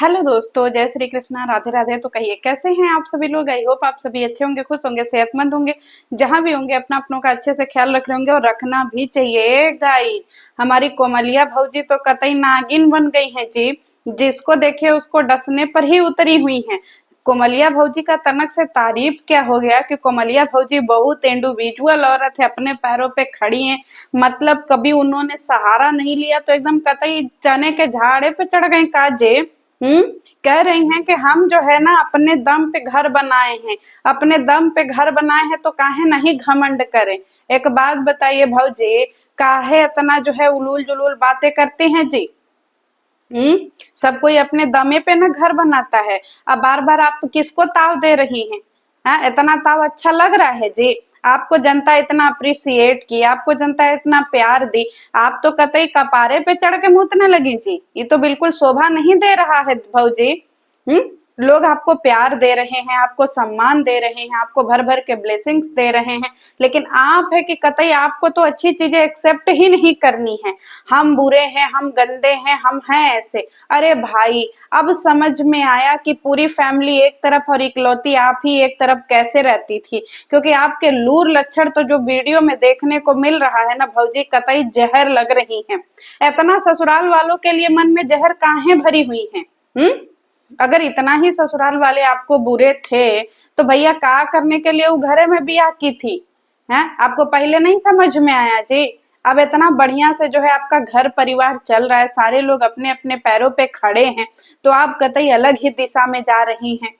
Hello दोस्तों, जय श्री कृष्णा, राधे राधे। तो कहिए कैसे हैं आप सभी लोग। आई होप आप सभी अच्छे होंगे, खुश होंगे, सेहतमंद होंगे। जहां भी होंगे अपना अपनों का अच्छे से ख्याल रख रहे होंगे और रखना भी चाहिए। गाई हमारी कोमलिया भौजी तो कतई नागिन बन गई है जी। जिसको देखे उसको डसने पर ही उतरी हुई हैं। कोमलिया भौजी का तनक से तारीफ क्या हो गया कि कोमलिया भौजी बहुत इंडिविजुअल औरत है, अपने पैरों पे खड़ी हैं। मतलब कभी उन्होंने सहारा नहीं लिया तो एकदम कतई चने के झाड़े पे चढ़ गई काजे। हम्म। कह रही हैं कि हम जो है ना अपने दम पे घर बनाए हैं। अपने दम पे घर बनाए हैं तो काहे नहीं घमंड करें। एक बात बताइए भौजी, काहे इतना जो है उलूल जुलूल बातें करते हैं जी। हम्म। सब कोई अपने दमे पे ना घर बनाता है। अब बार बार आप किसको ताव दे रही हैं। हाँ, इतना ताव अच्छा लग रहा है जी। आपको जनता इतना अप्रिसिएट की, आपको जनता इतना प्यार दी। आप तो कतई कपारे पे चढ़ के मुतने लगी जी। ये तो बिल्कुल शोभा नहीं दे रहा है भौजी। हम्म। लोग आपको प्यार दे रहे हैं, आपको सम्मान दे रहे हैं, आपको भर भर के ब्लेसिंग्स दे रहे हैं। लेकिन आप है कि कतई आपको तो अच्छी चीजें एक्सेप्ट ही नहीं करनी है। हम बुरे हैं, हम गंदे हैं, हम हैं ऐसे। अरे भाई, अब समझ में आया कि पूरी फैमिली एक तरफ और इकलौती आप ही एक तरफ कैसे रहती थी। क्योंकि आपके लूर लक्षण तो जो वीडियो में देखने को मिल रहा है ना भौजी, कतई जहर लग रही हैं। इतना ससुराल वालों के लिए मन में जहर काहे भरी हुई है। हम्म। अगर इतना ही ससुराल वाले आपको बुरे थे तो भैया का करने के लिए वो घरे में बियाह की थी। हैं, आपको पहले नहीं समझ में आया जी। अब इतना बढ़िया से जो है आपका घर परिवार चल रहा है, सारे लोग अपने अपने पैरों पे खड़े हैं, तो आप कतई अलग ही दिशा में जा रही हैं।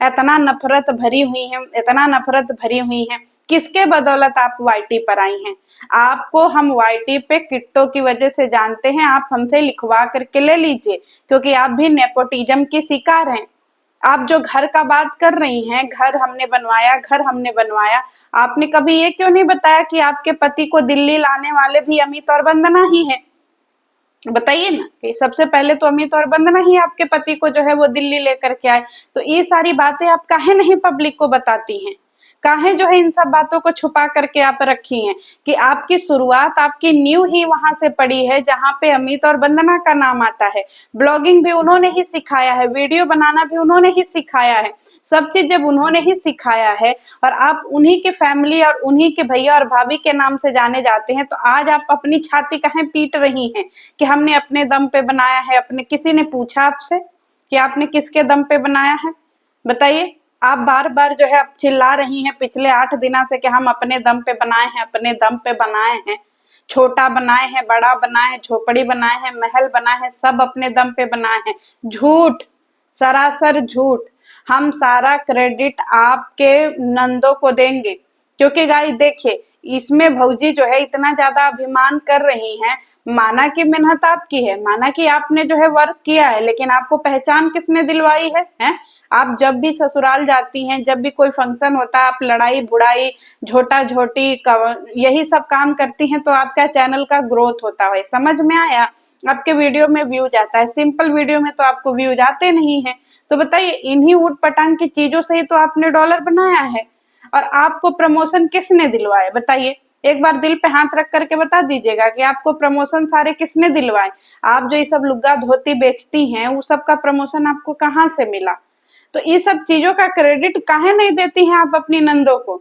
इतना नफरत भरी हुई है, इतना नफरत भरी हुई है। किसके बदौलत आप वाईटी पर आई हैं। आपको हम वाईटी पे किट्टो की वजह से जानते हैं। आप हमसे लिखवा करके ले लीजिए, क्योंकि आप भी नेपोटिज्म की शिकार हैं। आप जो घर का बात कर रही हैं, घर हमने बनवाया, घर हमने बनवाया। आपने कभी ये क्यों नहीं बताया कि आपके पति को दिल्ली लाने वाले भी अमित और वंदना ही है। बताइए ना कि सबसे पहले तो अमित और वंदना ही आपके पति को जो है वो दिल्ली लेकर के आए। तो ये सारी बातें आप काहे नहीं पब्लिक को बताती हैं। काहे जो है इन सब बातों को छुपा करके आप रखी हैं कि आपकी शुरुआत, आपकी नींव ही वहां से पड़ी है जहां पे अमित और वंदना का नाम आता है। ब्लॉगिंग भी उन्होंने ही सिखाया है, वीडियो बनाना भी उन्होंने ही सिखाया है। सब चीज जब उन्होंने ही सिखाया है और आप उन्हीं की फैमिली और उन्हीं के भैया और भाभी के नाम से जाने जाते हैं, तो आज आप अपनी छाती काहे पीट रही हैं कि हमने अपने दम पे बनाया है। अपने किसी ने पूछा आपसे कि आपने किसके दम पे बनाया है। बताइए। आप बार बार जो है आप चिल्ला रही हैं पिछले 8 दिनों से कि हम अपने दम पे बनाए हैं, अपने दम पे बनाए हैं। छोटा बनाए हैं, बड़ा बनाए हैं, झोपड़ी बनाए हैं, महल बनाए हैं, सब अपने दम पे बनाए हैं। झूठ, सरासर झूठ। हम सारा क्रेडिट आपके नंदों को देंगे। क्योंकि गाइस देखिए, इसमें भौजी जो है इतना ज्यादा अभिमान कर रही हैं। माना कि मेहनत आपकी है, माना कि आपने जो है वर्क किया है, लेकिन आपको पहचान किसने दिलवाई है? आप जब भी ससुराल जाती हैं, जब भी कोई फंक्शन होता है, आप लड़ाई बुड़ाई, झोटा झोटी यही सब काम करती हैं, तो आपका चैनल का ग्रोथ होता है। समझ में आया। आपके वीडियो में व्यूज आता है, सिंपल वीडियो में तो आपको व्यूज आते नहीं है। तो बताइए, इन्हीं ऊट पटांग की चीजों से ही तो आपने डॉलर बनाया है। और आपको प्रमोशन किसने दिलवाए बताइए। एक बार दिल पे हाथ रख करके बता दीजिएगा कि आपको प्रमोशन सारे किसने दिलवाए। आप जो ये सब लुग्गा धोती बेचती हैं, वो सब का प्रमोशन आपको कहाँ से मिला। तो ये सब चीजों का क्रेडिट काहे नहीं देती हैं आप अपनी नंदों को।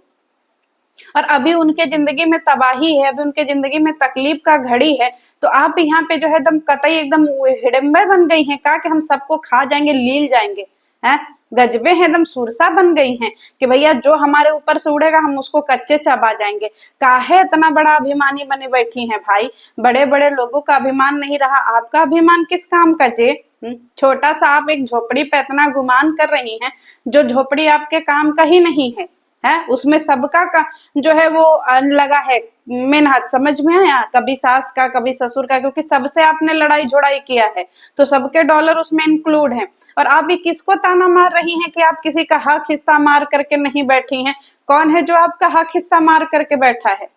और अभी उनके जिंदगी में तबाही है, अभी उनके जिंदगी में तकलीफ का घड़ी है, तो आप यहाँ पे जो है एकदम कतई एकदम हिडम्बे बन गई हैं का कि हम सबको खा जाएंगे, लील जाएंगे। हैं, गजबे हैं, एकदम सुरसा बन गई हैं कि भैया जो हमारे ऊपर से उड़ेगा हम उसको कच्चे चबा जाएंगे। काहे इतना बड़ा अभिमानी बने बैठी हैं भाई। बड़े बड़े लोगों का अभिमान नहीं रहा, आपका अभिमान किस काम का जे। छोटा सा आप एक झोपड़ी पे इतना गुमान कर रही हैं, जो झोपड़ी आपके काम का ही नहीं है उसमें सबका का जो है वो लगा है मेहनत। समझ में आया। कभी सास का, कभी ससुर का, क्योंकि सबसे आपने लड़ाई झोड़ाई किया है, तो सबके डॉलर उसमें इंक्लूड हैं। और आप ये किसको ताना मार रही हैं कि आप किसी का हक हिस्सा मार करके नहीं बैठी हैं। कौन है जो आपका हक हिस्सा मार करके बैठा है।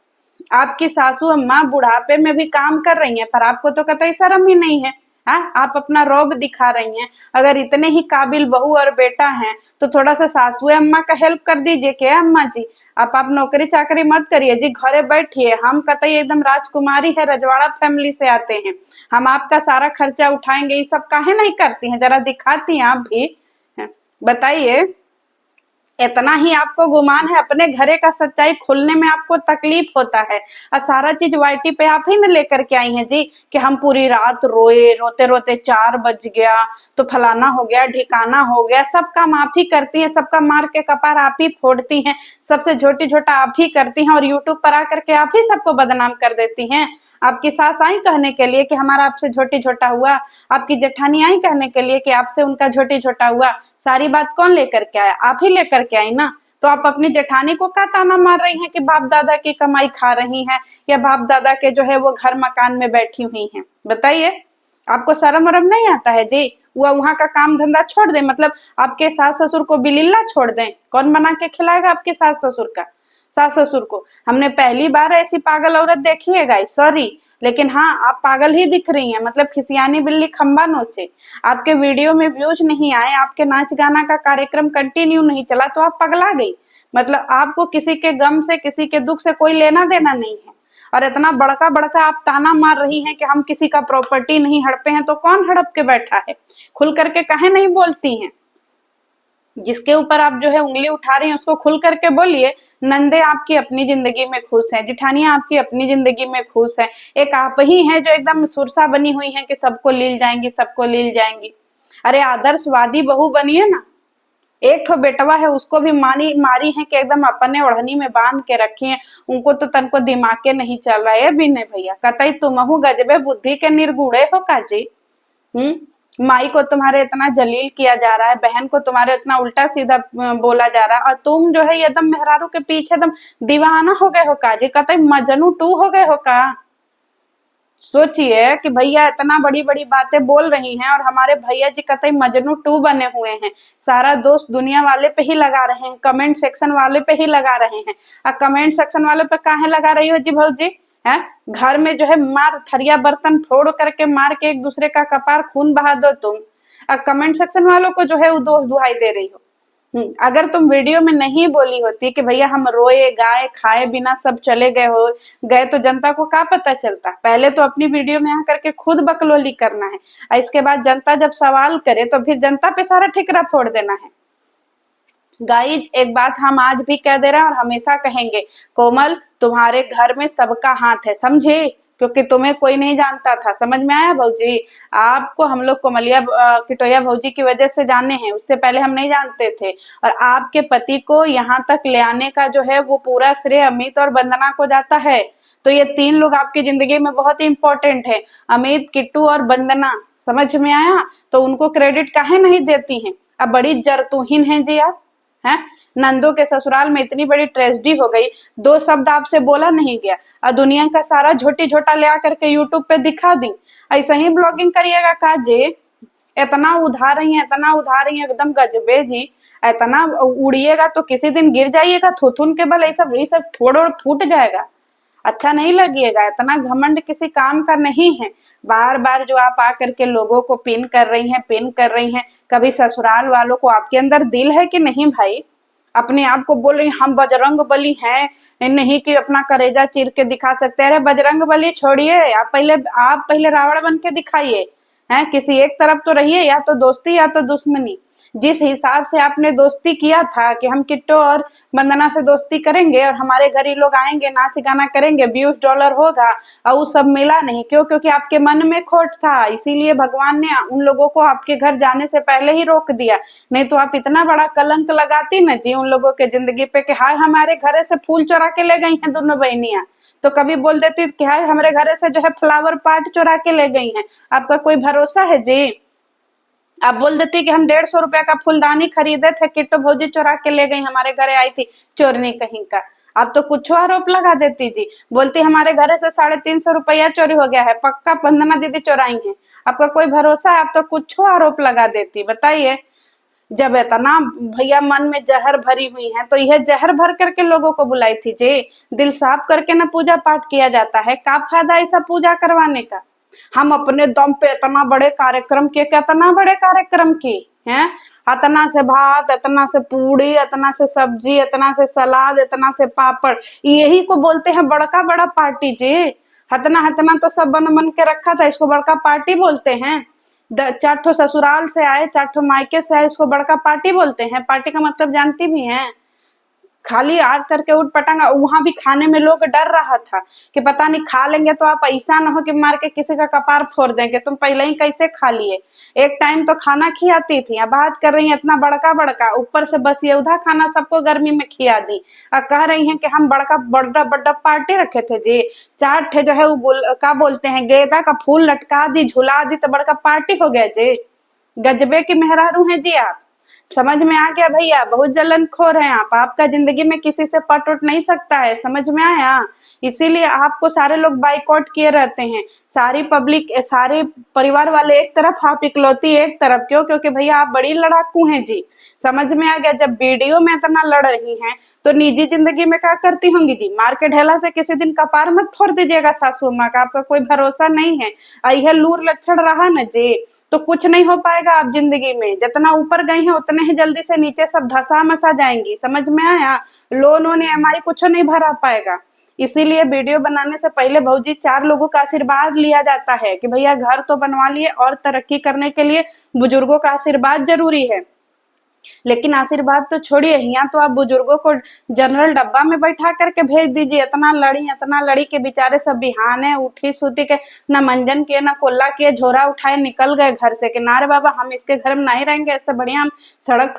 आपकी सासू अम्मा बुढ़ापे में भी काम कर रही हैं, पर आपको तो कतई शर्म ही नहीं है। हाँ, आप अपना रौब दिखा रही हैं। अगर इतने ही काबिल बहू और बेटा हैं तो थोड़ा सा सासू अम्मा का हेल्प कर दीजिए। क्या अम्मा जी, आप नौकरी चाकरी मत करिए जी, घरे बैठिए। हम कतई एकदम राजकुमारी है, रजवाड़ा फैमिली से आते हैं, हम आपका सारा खर्चा उठाएंगे। ये सब काहे नहीं करती हैं, जरा दिखाती हैं आप भी। हैं, बताइए। इतना ही आपको गुमान है, अपने घरे का सच्चाई खुलने में आपको तकलीफ होता है, और सारा चीज वाईटी पे आप ही न लेकर के आई हैं जी, कि हम पूरी रात रोए, रोते रोते 4 बज गया, तो फलाना हो गया, ढिकाना हो गया। सब काम आप ही करती हैं, सबका मार के कपार आप ही फोड़ती हैं, सबसे छोटी छोटा आप ही करती हैं, और यूट्यूब पर आकर के आप ही सबको बदनाम कर देती हैं। आपकी सास आई कहने के लिए कि हमारा आपसे झोटी झोटा हुआ, आपकी जेठानी आई कहने के लिए कि आपसे उनका झोटी झोटा हुआ। सारी बात कौन लेकर के आया, आप ही लेकर के आई ना। तो आप अपनी जेठानी को क्या ताना मार रही हैं कि बाप दादा की कमाई खा रही हैं, या बाप दादा के जो है वो घर मकान में बैठी हुई हैं? बताइए, आपको शर्म वरम नहीं आता है जी? वो वहां का काम धंधा छोड़ दें, मतलब आपके सास ससुर को बिलिल्ला छोड़ दें? कौन बना के खिलाएगा आपके सास ससुर का, सास ससुर को? हमने पहली बार ऐसी पागल औरत देखी है गाइस, सॉरी, लेकिन हाँ, आप पागल ही दिख रही हैं। मतलब खिसियानी बिल्ली खंबा नोचे। आपके वीडियो में व्यूज नहीं आए, आपके नाच गाना का कार्यक्रम कंटिन्यू नहीं चला, तो आप पगला गई। मतलब आपको किसी के गम से, किसी के दुख से कोई लेना देना नहीं है। और इतना बड़का बड़का आप ताना मार रही हैं कि हम किसी का प्रॉपर्टी नहीं हड़पे हैं, तो कौन हड़प के बैठा है? खुल करके काहे नहीं बोलती हैं? जिसके ऊपर आप जो है उंगली उठा रही हैं उसको खुल करके बोलिए। नंदे आपकी अपनी जिंदगी में खुश हैं, जिठानियां आपकी अपनी जिंदगी में खुश हैं, एक आप ही हैं जो एकदम सुरसा बनी हुई हैं कि सबको लील जाएंगी, सबको लील जाएंगी। अरे आदर्शवादी बहू बनिए ना। एक ठो बेटवा है, उसको भी मारी मारी है कि एकदम अपने ओढ़नी में बांध के रखी है। उनको तो तनको दिमाग के नहीं चल रहा है विनय भैया, कतई तुमहू गजबे बुद्धि के निर्गुणे हो काजी। माई को तुम्हारे इतना जलील किया जा रहा है, बहन को तुम्हारे इतना उल्टा सीधा बोला जा रहा है, और तुम जो है एकदम मेहरारू के पीछे एकदम दीवाना हो गए हो का जी, कतई मजनू टू हो गए हो का? सोचिए कि भैया इतना बड़ी बड़ी बातें बोल रही हैं, और हमारे भैया जी कतई मजनू टू बने हुए हैं। सारा दोस्त दुनिया वाले पे ही लगा रहे हैं, कमेंट सेक्शन वाले पे ही लगा रहे हैं। और कमेंट सेक्शन वाले पे काहे लगा रही हो जी भौजी? है, घर में जो है मार थरिया बर्तन फोड़ करके मार के एक दूसरे का कपार खून बहा दो तुम, और कमेंट सेक्शन वालों को जो है वो दोष दुहाई दे रही हो। अगर तुम वीडियो में नहीं बोली होती कि भैया हम रोए गाए खाए बिना सब चले गए हो गए, तो जनता को क्या पता चलता? पहले तो अपनी वीडियो में आकर के खुद बकलोली करना है, और इसके बाद जनता जब सवाल करे तो फिर जनता पे सारा ठिकरा फोड़ देना है। गाइज, एक बात हम आज भी कह दे रहे हैं और हमेशा कहेंगे, कोमल तुम्हारे घर में सबका हाथ है, समझे? क्योंकि तुम्हें कोई नहीं जानता था, समझ में आया भौजी? आपको हम लोग कोमलिया किटोया भौजी की वजह से जाने हैं, उससे पहले हम नहीं जानते थे। और आपके पति को यहाँ तक ले आने का जो है वो पूरा श्रेय अमित और वंदना को जाता है। तो ये 3 लोग आपकी जिंदगी में बहुत इंपॉर्टेंट है, अमित, किट्टू और वंदना। समझ में आया? तो उनको क्रेडिट काहे नहीं देती हैं? अब बड़ी जरतुहीन हैं जी आप। हैं, नंदो के ससुराल में इतनी बड़ी ट्रेजेडी हो गई, 2 शब्द आपसे बोला नहीं गया, और दुनिया का सारा झोटी झोटा ले आकर के यूट्यूब पे दिखा दी। ऐसे ही ब्लॉगिंग करिएगा काजे? इतना उधा रही है, इतना उधा रही है, एकदम गजबे जी। इतना उड़िएगा तो किसी दिन गिर जाइएगा थुथुन के बल, ये सब थोड़ा फूट जाएगा, अच्छा नहीं लगिएगा। इतना घमंड किसी काम का नहीं है। बार बार जो आप आकर के लोगों को पिन कर रही हैं, पिन कर रही हैं, कभी ससुराल वालों को, आपके अंदर दिल है कि नहीं भाई? अपने आप को बोल रही हम बजरंग बली हैं, नहीं कि अपना करेजा चीर के दिखा सकते हैं। अरे बजरंग बली छोड़िए, आप पहले रावण बन के दिखाइए। हैं, किसी एक तरफ तो रहिए, या तो दोस्ती या तो दुश्मनी। जिस हिसाब से आपने दोस्ती किया था कि हम किट्टो और वंदना से दोस्ती करेंगे और हमारे घर ये लोग आएंगे, नाच गाना करेंगे, व्यूज डॉलर होगा, और वो सब मिला नहीं। क्यों? क्योंकि आपके मन में खोट था, इसीलिए भगवान ने उन लोगों को आपके घर जाने से पहले ही रोक दिया। नहीं तो आप इतना बड़ा कलंक लगाती ना जी उन लोगों के जिंदगी पे कि हाय हमारे घरे से फूल चुरा के ले गई हैं दोनों बहनियां। तो कभी बोल देती कि हाय हमारे घरे से जो है फ्लावर पार्ट चुरा के ले गई हैं। आपका कोई भरोसा है जी? आप बोल देती कि हम 150 रुपए का फूलदानी खरीदे थे, किट्टू भौजी चुरा के ले गई, हमारे घरे आई थी चोरनी कहीं का। आप तो कुछ आरोप लगा देती जी, बोलती हमारे घरे से 350 रुपया चोरी हो गया है, पक्का वंदना दीदी चुराई है। आपका कोई भरोसा है? आप तो कुछ आरोप लगा देती। बताइए, जब इतना भैया मन में जहर भरी हुई है, तो यह जहर भर करके लोगों को बुलाई थी जी। दिल साफ करके ना पूजा पाठ किया जाता है, क्या फायदा ऐसा पूजा करवाने का? हम अपने दम पे इतना बड़े कार्यक्रम किए, कितना बड़े कार्यक्रम की हैं। इतना से भात, इतना से पूड़ी, इतना से सब्जी, इतना से सलाद, इतना से पापड़, यही को बोलते हैं बड़का बड़ा पार्टी जी। इतना इतना तो सब बन बन के रखा था, इसको बड़का पार्टी बोलते हैं। 4 ठो ससुराल से आए, 4 ठो मायके से आए, इसको बड़का पार्टी बोलते हैं। पार्टी का मतलब जानती भी हैं? खाली आग करके उठ पटांगा। वहां भी खाने में लोग डर रहा था कि पता नहीं खा लेंगे तो आप ऐसा ना हो कि मार के किसी का कपार फोड़ देंगे, तुम पहले ही कैसे खा लिए। एक टाइम तो खाना खियाती थी, अब बात कर रही है इतना बड़का बड़का, ऊपर से बस ये उधा खाना सबको गर्मी में खिया दी। और कह रही हैं कि हम बड़का बड़ा बड़ा पार्टी रखे थे जी। 4 ठे जो है वो क्या बोलते हैं, गेंदा का फूल लटका दी, झुला दी, तो बड़का पार्टी हो गया जी। गजबे की मेहरारू हैं जी आप। समझ में आ गया भैया, बहुत जलनखोर हैं आप। आपका जिंदगी में किसी से पट उठ नहीं सकता है, समझ में आया। इसीलिए आपको सारे लोग बाइकआउट किए रहते हैं, सारी पब्लिक, सारे परिवार वाले एक तरफ, आप इकलौती एक तरफ। क्यों? क्योंकि भैया आप बड़ी लड़ाकू हैं जी। समझ में आ गया। जब वीडियो में इतना लड़ रही हैं तो निजी जिंदगी में क्या करती होंगी जी? मार के ढेला से किसी दिन कपार मत फोड़ दीजिएगा सासू माँ का, आपका कोई भरोसा नहीं है। यह लूर लक्षण रहा न जी तो कुछ नहीं हो पाएगा आप जिंदगी में। जितना ऊपर गई हैं उतने ही जल्दी से नीचे सब धसा मसा जाएंगी, समझ में आया। लोन वोन EMI कुछ नहीं भरा पाएगा। इसीलिए वीडियो बनाने से पहले भौजी 4 लोगों का आशीर्वाद लिया जाता है कि भैया घर तो बनवा लिए, और तरक्की करने के लिए बुजुर्गों का आशीर्वाद जरूरी है। लेकिन आशीर्वाद तो छोड़िए, यहाँ तो आप बुजुर्गों को जनरल डब्बा में बैठा करके भेज दीजिए। इतना लड़ी के बेचारे सब बिहाने उठी सुती के, ना मंजन किए ना कोल्ला किए, झोरा उठाए निकल गए घर से कि ना रे बाबा हम इसके घर में नहीं रहेंगे, इससे बढ़िया हम सड़क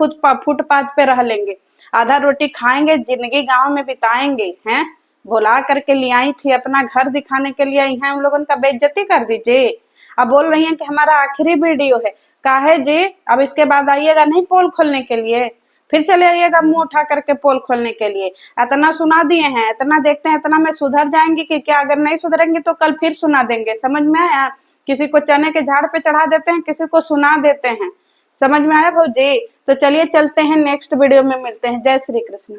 फुटपाथ पे रह लेंगे, आधा रोटी खाएंगे, जिंदगी गाँव में बिताएंगे हैं। बुला करके ले आई थी अपना घर दिखाने के लिए, यहाँ उन लोगों का बेइज्जती कर दीजिए। अब बोल रही हैं कि हमारा आखिरी वीडियो है। काहे जी? अब इसके बाद आइएगा नहीं पोल खोलने के लिए? फिर चले आइएगा मुंह उठा करके पोल खोलने के लिए। इतना सुना दिए हैं, इतना देखते हैं, इतना में सुधर जाएंगी कि क्या? अगर नहीं सुधरेंगी तो कल फिर सुना देंगे, समझ में आया। किसी को चने के झाड़ पे चढ़ा देते हैं, किसी को सुना देते हैं। समझ में आया भौजी? तो चलिए चलते हैं, नेक्स्ट वीडियो में मिलते हैं। जय श्री कृष्ण।